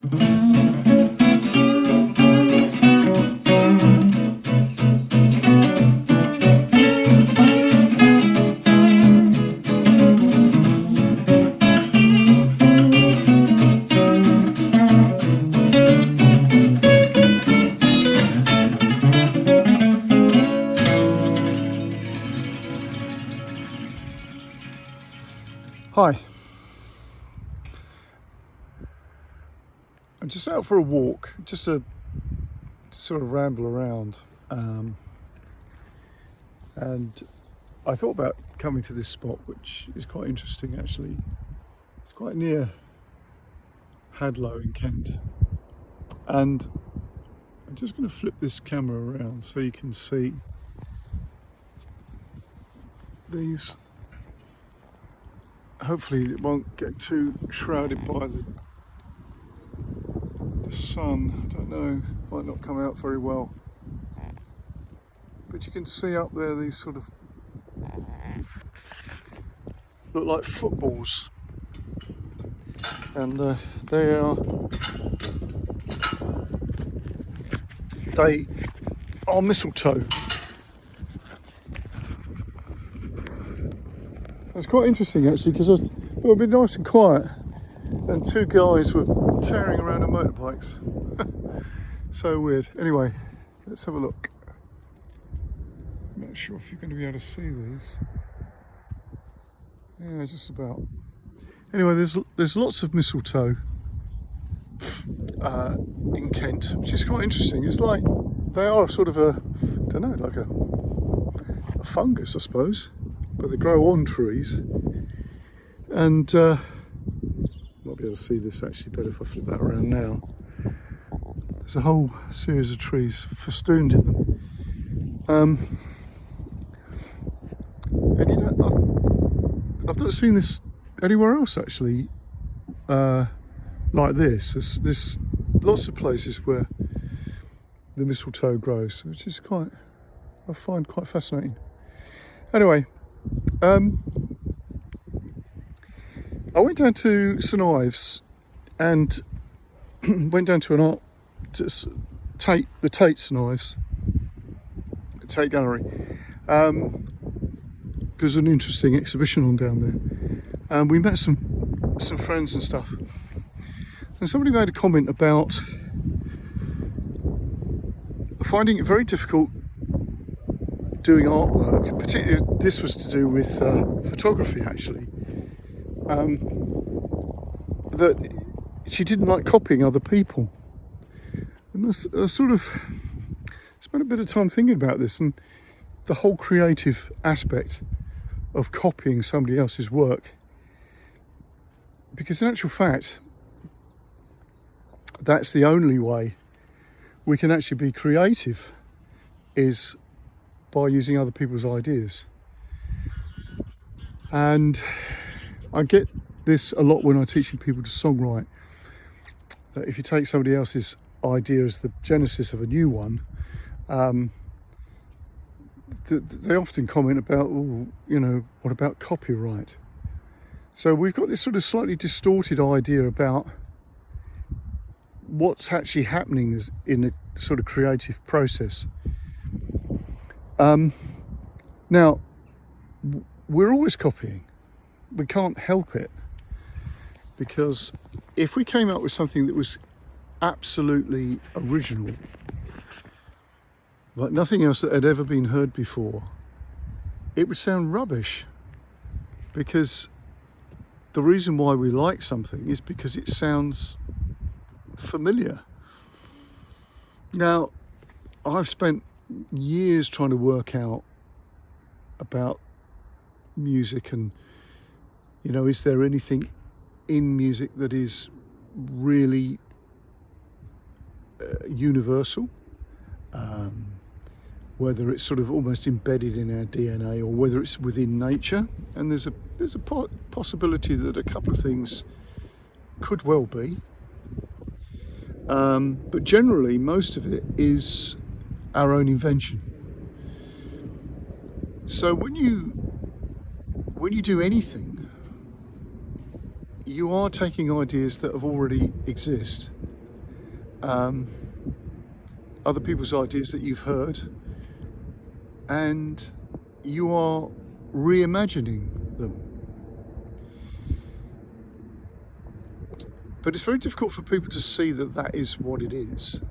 Hi, I'm just out for a walk, just to sort of ramble around, and I thought about coming to this spot, which is quite interesting actually. It's quite near Hadlow in Kent, and I'm just going to flip this camera around so you can see these. Hopefully it won't get too shrouded by the sun. I don't know, might not come out very well, but you can see up there these sort of look like footballs, and they are mistletoe. It's quite interesting actually, because I thought it'd be nice and quiet, and two guys were tearing around on motorbikes. So weird. Anyway, let's have a look. I'm not sure if you're going to be able to see these. Yeah, just about. Anyway, there's lots of mistletoe in Kent, which is quite interesting. It's like they are sort of a, I don't know, like a fungus, I suppose, but they grow on trees. And might be able to see this actually better if I flip that around now. There's a whole series of trees festooned in them. And you know, I've not seen this anywhere else actually, like this. There's lots of places where the mistletoe grows, which is I find quite fascinating. Anyway, I went down to St Ives and went down to the Tate St Ives, the Tate Gallery. There's an interesting exhibition on down there, and we met some friends and stuff. And somebody made a comment about finding it very difficult doing artwork. Particularly, this was to do with photography actually. That she didn't like copying other people, and I sort of spent a bit of time thinking about this and the whole creative aspect of copying somebody else's work, because in actual fact that's the only way we can actually be creative, is by using other people's ideas. And I get this a lot when I'm teaching people to songwrite, that if you take somebody else's idea as the genesis of a new one, they often comment about, oh, you know, what about copyright? So we've got this sort of slightly distorted idea about what's actually happening in a sort of creative process. Now, we're always copying. We can't help it, because if we came up with something that was absolutely original, like nothing else that had ever been heard before, it would sound rubbish, because the reason why we like something is because it sounds familiar. Now, I've spent years trying to work out about music, and you know, is there anything in music that is really universal, whether it's sort of almost embedded in our DNA, or whether it's within nature. And there's a possibility that a couple of things could well be, but generally most of it is our own invention. So when you do anything, you are taking ideas that have already exist other people's ideas that you've heard, and you are reimagining them. But it's very difficult for people to see that that is what it is.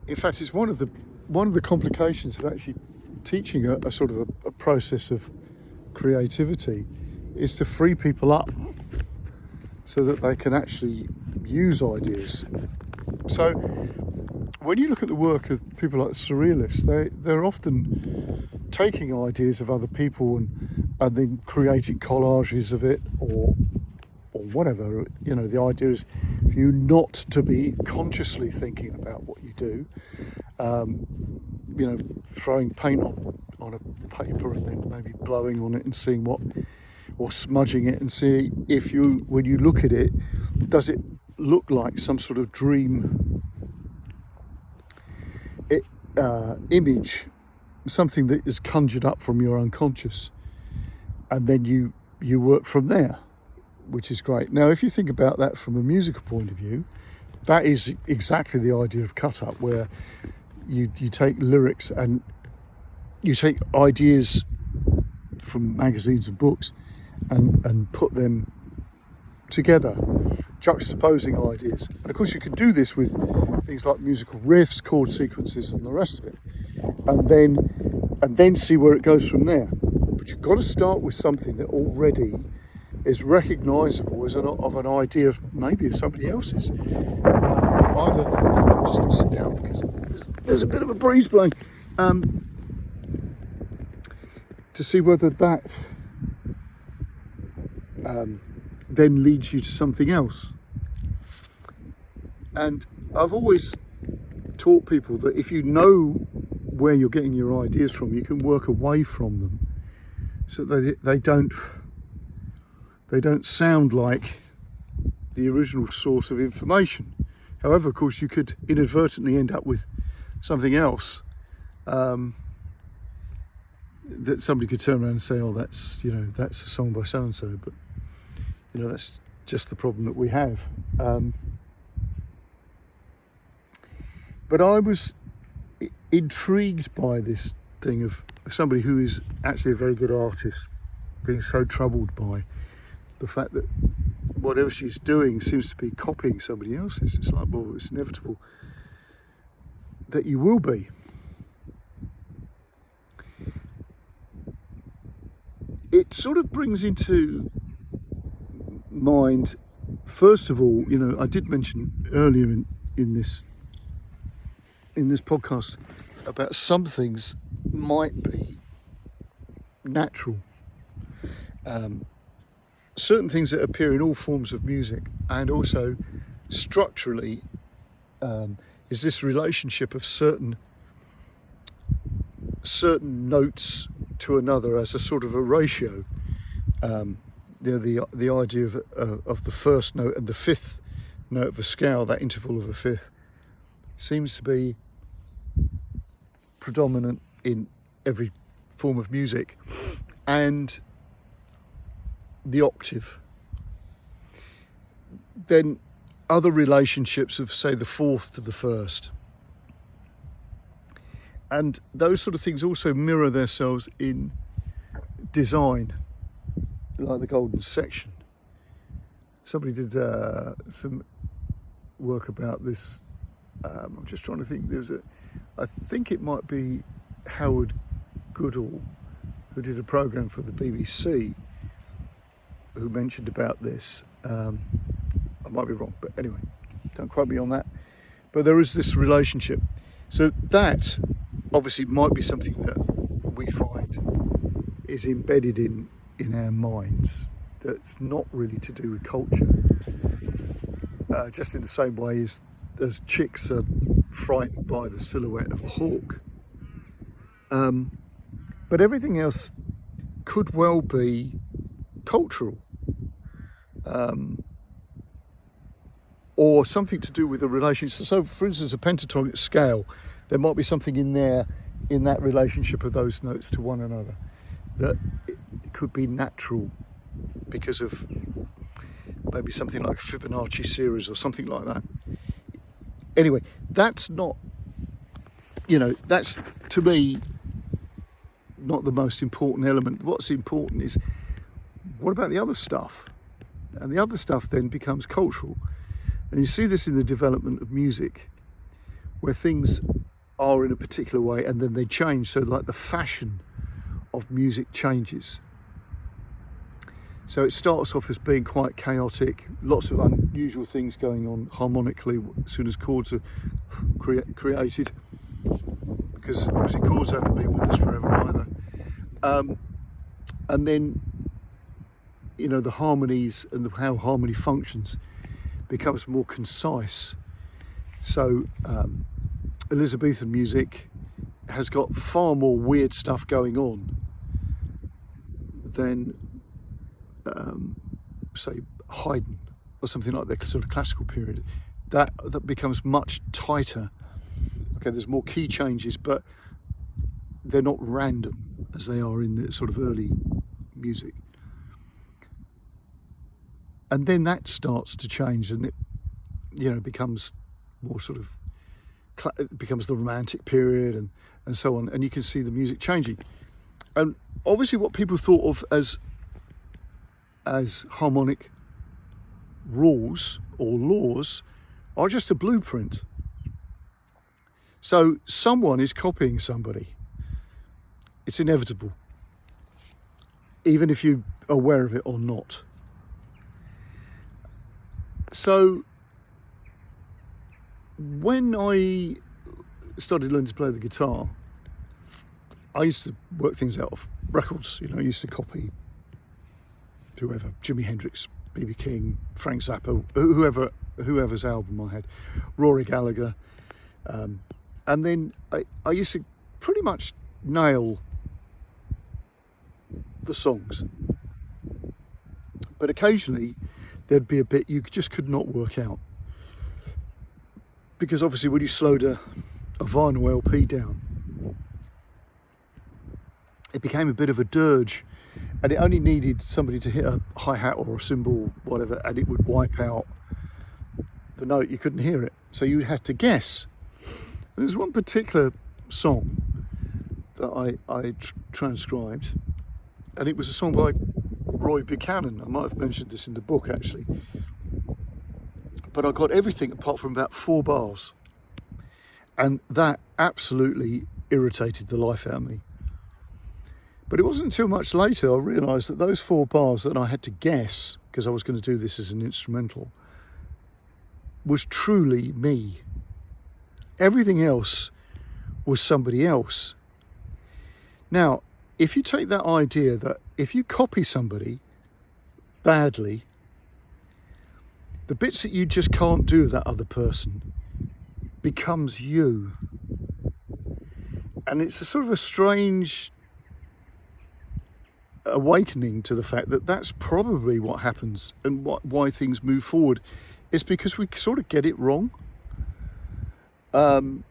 In fact, it's one of the complications of actually teaching a sort of a process of creativity, is to free people up so that they can actually use ideas. So when you look at the work of people like surrealists, they're often taking ideas of other people and then creating collages of it, or whatever. You know, the idea is for you not to be consciously thinking about what you do. You know, throwing paint on a paper and then maybe blowing on it and seeing or smudging it and see if when you look at it, does it look like some sort of dream image, something that is conjured up from your unconscious, and then you work from there, which is great. Now, if you think about that from a musical point of view, that is exactly the idea of cut up, where you take lyrics and you take ideas from magazines and books and put them together, juxtaposing ideas. And of course you can do this with things like musical riffs, chord sequences and the rest of it, and then see where it goes from there. But you've got to start with something that already is recognisable as of an idea of maybe of somebody else's. Either, I'm just going to sit down because there's a bit of a breeze blowing, to see whether that then leads you to something else. And I've always taught people that if you know where you're getting your ideas from, you can work away from them, so that they don't sound like the original source of information. However, of course, you could inadvertently end up with something else that somebody could turn around and say, "Oh, that's a song by so and so," but that's just the problem that we have. But I was intrigued by this thing of somebody who is actually a very good artist being so troubled by the fact that whatever she's doing seems to be copying somebody else's. It's like, well, it's inevitable that you will be. It sort of brings into mind, first of all, I did mention earlier in this podcast about some things might be natural. Certain things that appear in all forms of music, and also structurally, is this relationship of certain notes to another as a sort of a ratio. The idea of the first note and the fifth note of a scale, that interval of a fifth, seems to be predominant in every form of music, and the octave. Then other relationships of, say, the fourth to the first. And those sort of things also mirror themselves in design, like the golden section. Somebody did some work about this. I'm just trying to think. I think it might be Howard Goodall, who did a programme for the BBC, who mentioned about this. I might be wrong, but anyway, don't quote me on that. But there is this relationship. So that obviously might be something that we find is embedded in our minds, that's not really to do with culture. Just in the same way as chicks are frightened by the silhouette of a hawk. But everything else could well be cultural, or something to do with the relationship. So, for instance, a pentatonic scale, there might be something in there, in that relationship of those notes to one another, that it could be natural because of maybe something like a Fibonacci series or something like that. Anyway, that's not, that's to me not the most important element. What's important is, what about the other stuff? And the other stuff then becomes cultural. And you see this in the development of music, where things are in a particular way and then they change. So like the fashion of music changes. So it starts off as being quite chaotic, lots of unusual things going on harmonically as soon as chords are created, because obviously chords haven't been with us forever either. And then, the harmonies and how harmony functions becomes more concise. So Elizabethan music has got far more weird stuff going on than say Haydn or something like that, sort of classical period. That becomes much tighter. Okay, there's more key changes, but they're not random as they are in the sort of early music. And then that starts to change, and it becomes more sort of, it becomes the Romantic period and so on, and you can see the music changing. And obviously what people thought of as harmonic rules or laws are just a blueprint. So someone is copying somebody. It's inevitable, even if you're aware of it or not. So when I started learning to play the guitar, I used to work things out of records. I used to copy whoever, Jimi Hendrix, B.B. King, Frank Zappa, whoever's album I had, Rory Gallagher. And then I used to pretty much nail the songs. But occasionally there'd be a bit you just could not work out. Because obviously when you slowed a vinyl LP down, it became a bit of a dirge, and it only needed somebody to hit a hi-hat or a cymbal, whatever, and it would wipe out the note. You couldn't hear it, so you had to guess. And there's one particular song that I transcribed, and it was a song by Roy Buchanan. I might have mentioned this in the book actually, but I got everything apart from about 4 bars, and that absolutely irritated the life out of me. But it wasn't until much later I realised that those 4 bars that I had to guess, because I was going to do this as an instrumental, was truly me. Everything else was somebody else. Now, if you take that idea that if you copy somebody badly, the bits that you just can't do with that other person becomes you. And it's a sort of a strange awakening to the fact that that's probably what happens, and why things move forward is because we sort of get it wrong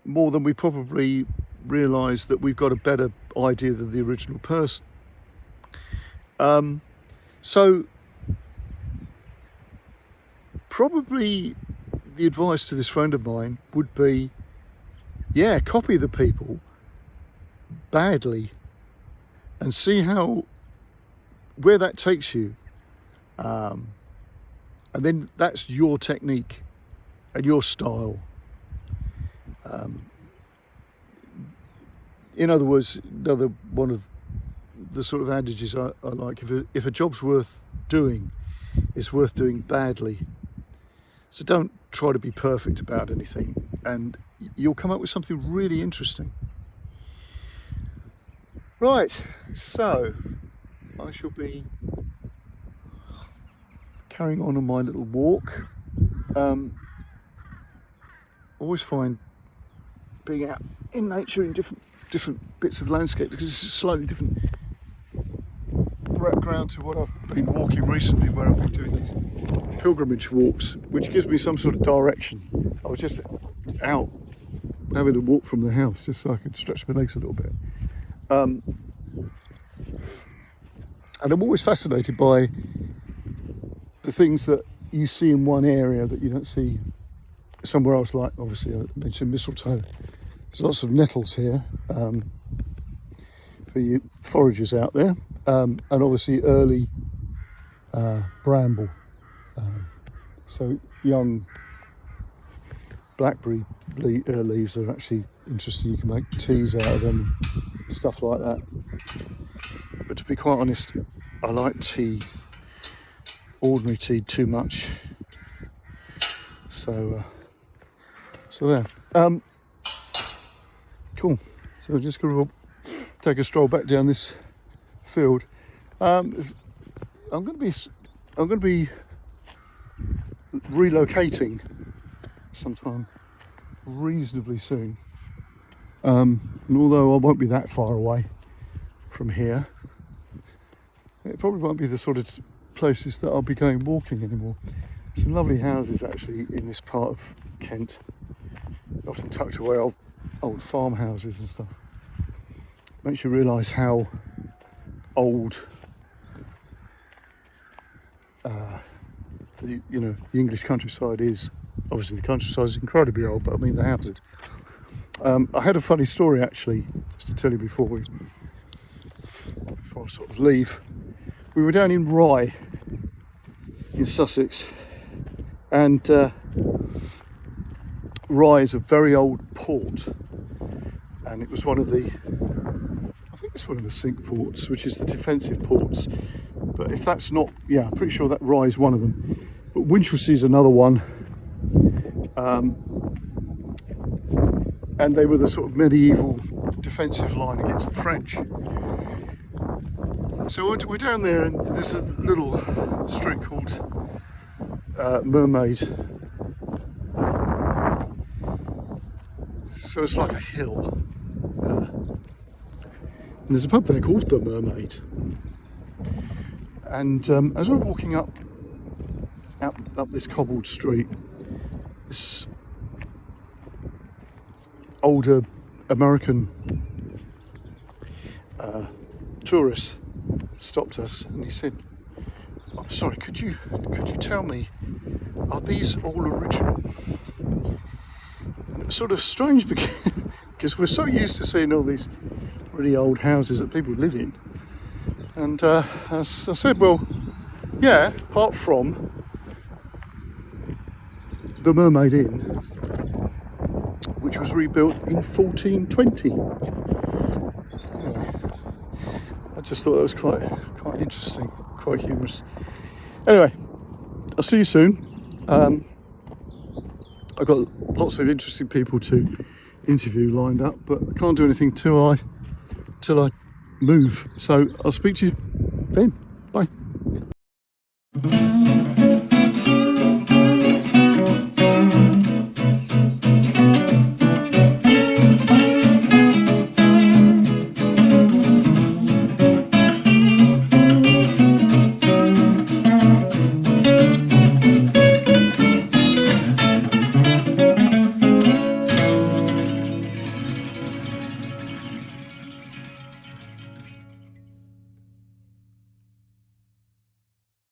more than we probably realise that we've got a better idea than the original person. So probably the advice to this friend of mine would be, copy the people badly and see where that takes you, and then that's your technique and your style. In other words, another one of the sort of adages I like, if a job's worth doing, it's worth doing badly. So don't try to be perfect about anything, and you'll come up with something really interesting. Right, so I shall be carrying on my little walk. Always find being out in nature in different bits of landscape, because it's a slightly different background to what I've been walking recently, where I've been doing these pilgrimage walks, which gives me some sort of direction. I was just out having a walk from the house just so I could stretch my legs a little bit. And I'm always fascinated by the things that, you see in one area that you don't see somewhere else. Like obviously I mentioned mistletoe. There's lots of nettles here for you foragers out there, and obviously early bramble. So young blackberry leaves are actually interesting. You can make teas out of them, stuff like that. But to be quite honest, I like tea, ordinary tea, too much. So there. Cool. So I'm just going to take a stroll back down this field. I'm going to be relocating sometime reasonably soon. And although I won't be that far away from here, it probably won't be the sort of places that I'll be going walking anymore. Some lovely houses actually in this part of Kent, often tucked away, old farmhouses and stuff. Makes you realise how old the English countryside is. Obviously the countryside is incredibly old, but I mean the houses. I had a funny story actually, just to tell you before I sort of leave. We were down in Rye in Sussex, and Rye is a very old port, and it was one of the sink ports, which is the defensive ports. But if that's not, I'm pretty sure that Rye is one of them. But Winchelsea is another one. And they were the sort of medieval defensive line against the French. So we're down there, and there's a little street called Mermaid. So it's like a hill. And there's a pub there called the Mermaid. And as we're walking up this cobbled street, this older American tourist stopped us, and he said, "I'm sorry, could you tell me, are these all original?" And it was sort of strange because we're so used to seeing all these really old houses that people live in. And as I said, well, yeah, apart from the Mermaid Inn, which was rebuilt in 1420. Anyway, I just thought that was quite interesting, quite humorous. Anyway, I'll see you soon. I've got lots of interesting people to interview lined up, but I can't do anything till I move. So I'll speak to you then. Bye.